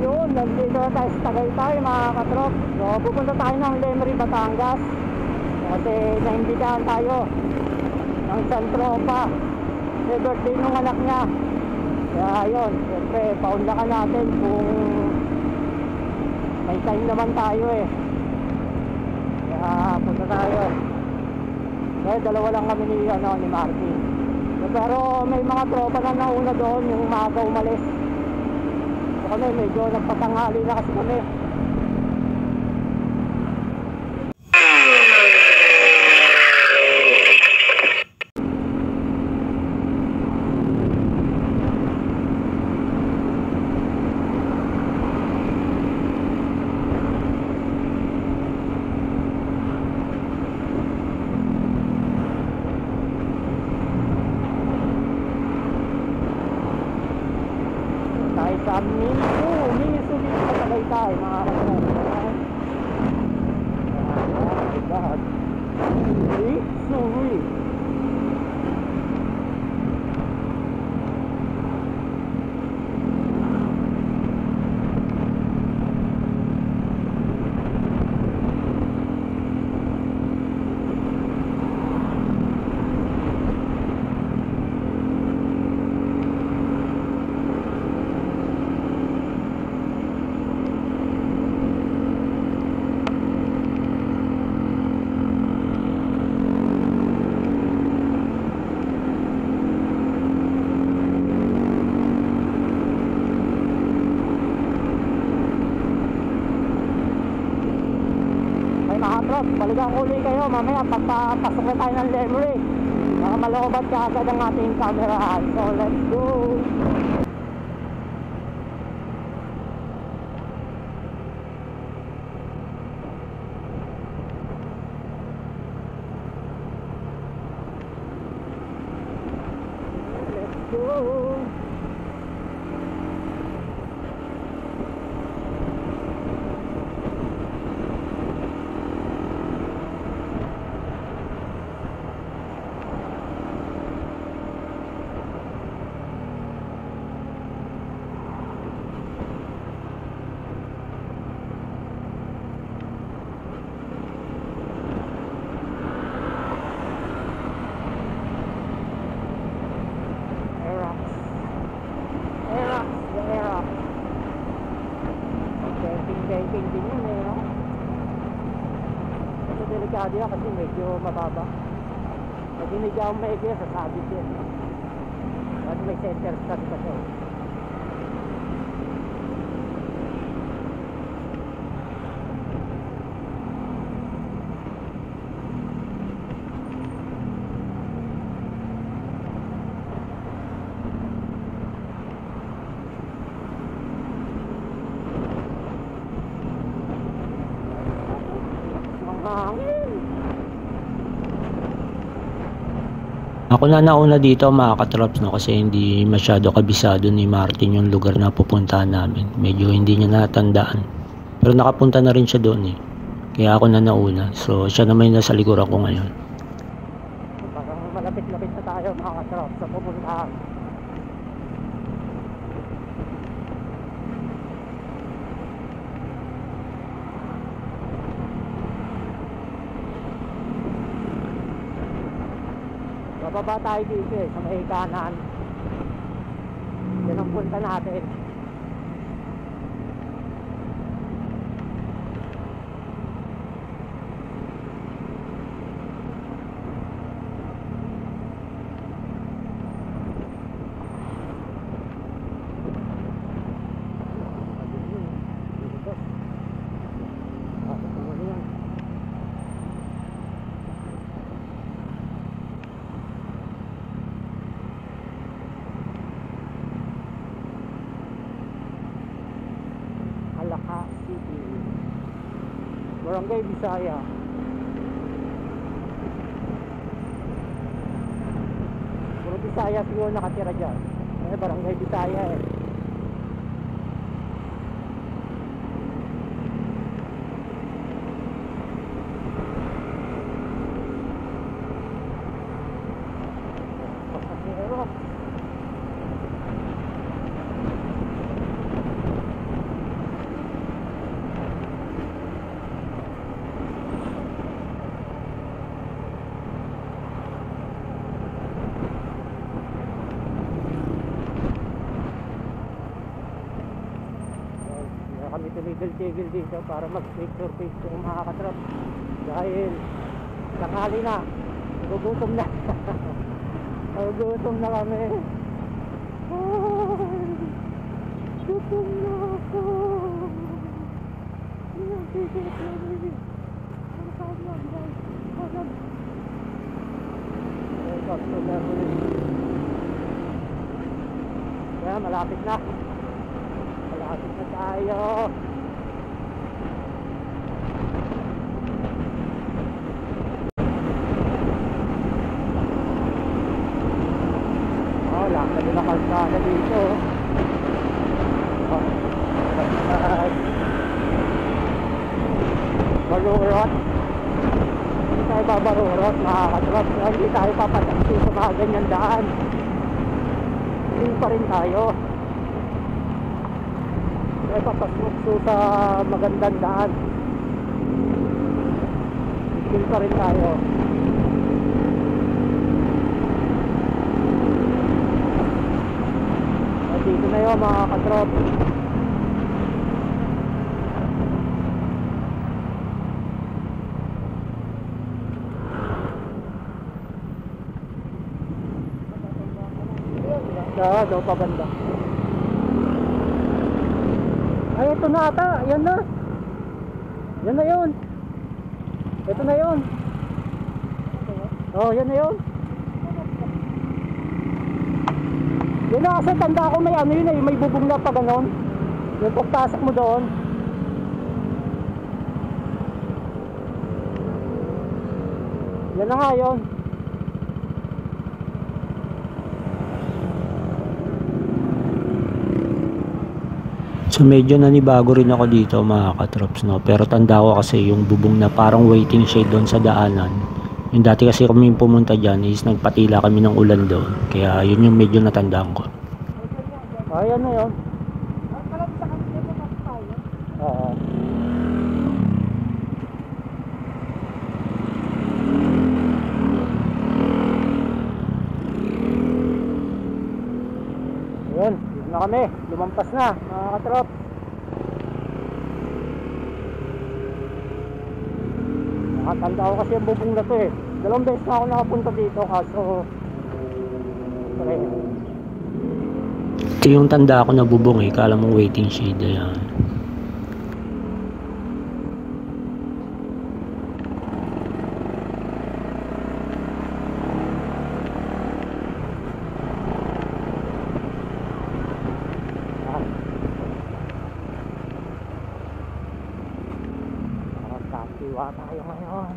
Ayun, nandito na tayo sa Tagaytay mga katrop. So pupunta tayo ng Lemery, Batangas kasi naimbitahan tayo ng isang tropa. May birthday nung anak niya. Kaya ayun, siyempre paunlakan natin kung may time naman tayo eh. Kaya punta tayo. Kaya dalawa lang kami ni Martin. So, pero may mga tropa na nauna doon yung maaga umalis. So kami medyo nagpatanghali na kasi kami. Sa Minsu dito sa Tagaytay mga kapatid. Oh my God, Minsu. Balikan uli kayo mamaya pagpapasok na tayo ng Lemery. Baka malobat ka agad ang ating camera. So let's go. Let's go. Camping din yun eh, no? Kasi delikado yan kasi medyo mababa. Pag hindi ako maigil, sasabit yun. At may center sa dito. Ako na nauna dito mga katrops, no, kasi hindi masyado kabisado ni Martin yung lugar na pupuntahan namin. Medyo hindi niya natandaan. Pero nakapunta na rin siya doon eh. Kaya ako na nauna. So siya naman yung nasa likuran ko ngayon. Parang malapit-lapit na tayo mga katrops sa pupuntahan. Bababa tayo dito eh, sa may kanan. Yan ang punta natin. Barangay Bisaya. Puro Bisaya siguro nakatira dyan. Barangay Bisaya eh. tumigil-tigil dito para mag-picture mga katrop. Dahil tanghali na, nagugutom na. Nagugutom na kami. Ay, gutom na ako. Kaya malapit na. Malapit na tayo. Oh, lakad na kalsada dito. Oh, Barurot. Hindi tayo babarurot, mga katrop. Hindi tayo papataksi sa mga ganyan daan. Hindi pa rin tayo. Tayo papasukso sa magandang daan. Hindi pa rin tayo. Dito na yun, mga katrop. Daw pa banda. Ay, ito na ata. Yan na. Yan na yun. Ito na yun. Oh, yan na yun. Yan na kasi tanda ko may ano yun eh. May bubong na pa ganon. Yung pagtasak mo doon. Yan na nga yun. So medyo nanibago rin ako dito mga katrops, no? Pero tanda ko kasi yung bubong na parang waiting shade doon sa daanan. Yung dati kasi kami pumunta dyan is nagpatila kami ng ulan doon. Kaya yun yung medyo natandaan ko. Ayan na yun. Oo. Yun, dito na kami. Lumampas na, mga katrop. Nakatanda ko kasi yung bubong na to eh. 2 beses na ako nakapunta dito kaso Ito yung tanda ko na bubong eh. Kala mo waiting shade. Ayan. Kasiwa tayo ngayon.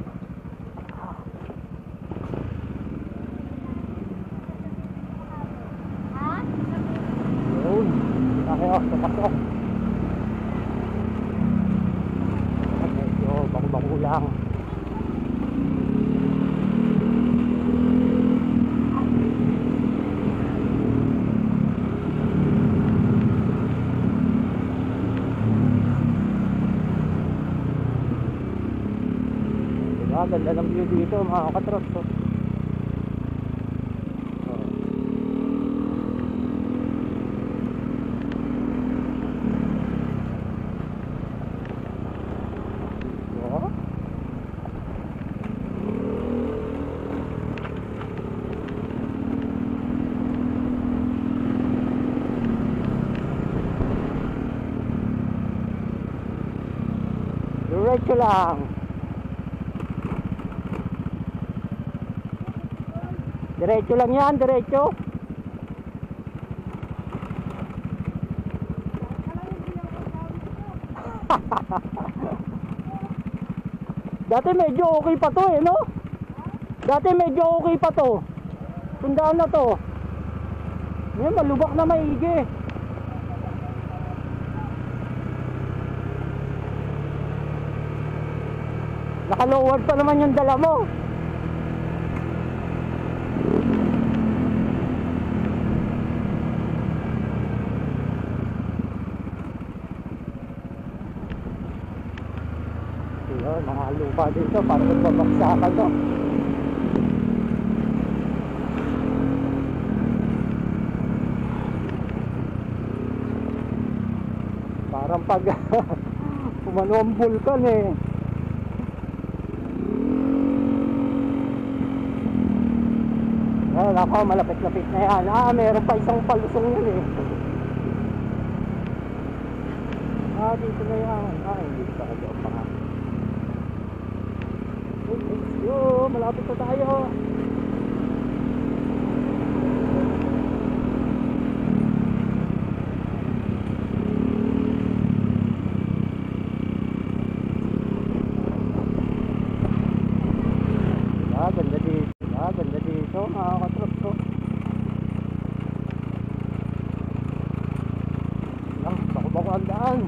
Yun. Tayo, sapasok. Medyo bago-bago lang. Ganda ng view dito mga katrops. Diretso lang. Diretso lang yan, diretso. Dati medyo okay pa to eh, no? Dati medyo okay pa to. Tundaan na to. Ngayon malubak na maigi. Naka-lowered pa naman yung dala mo. Mga lupa dito para magbabaksakan to. Parang pag umano ang vulkan eh. Ayun ako, malapit-lapit na yan. Meron pa isang palusong yun eh. Dito na yan. Hindi pa kayo pa nga. Malapit na tayo. Ganda dito mga katrops ko. Bako ang daan.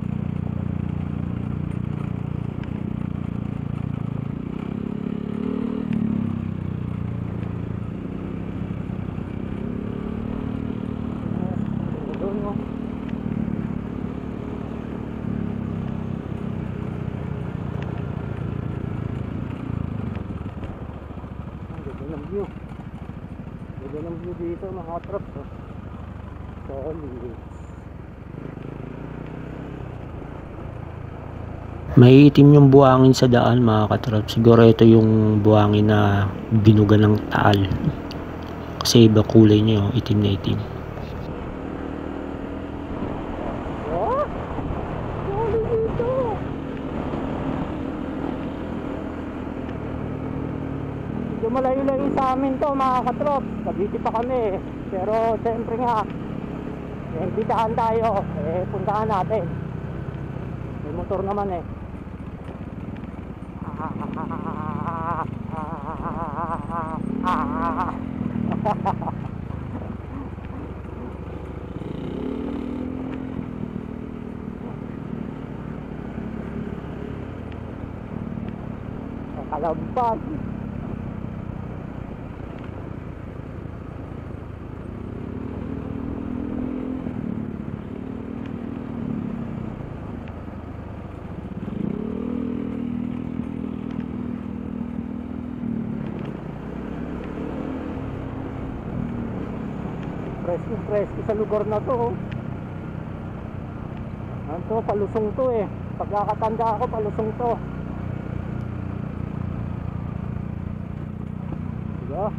Ganda ng view dito mga katrops ko. Solid. May itim yung buhangin sa daan mga katrap. Siguro ito yung buhangin na binuga ng taal. Kasi iba kulay niya yung itim na itim. Medyo malayo-layo sa amin to mga katrop. Cavite pa kami eh. Pero siyempre nga imbitahan tayo. Puntahan natin. May motor naman eh. Kalampas. Presko sa lugar na to. Ano, palusong to eh. Pagkakatanda ako, palusong to. Diba?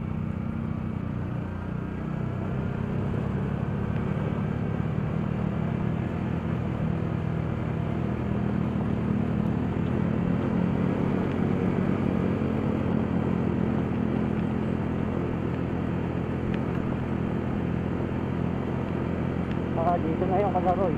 Dito na yung Kalaroy.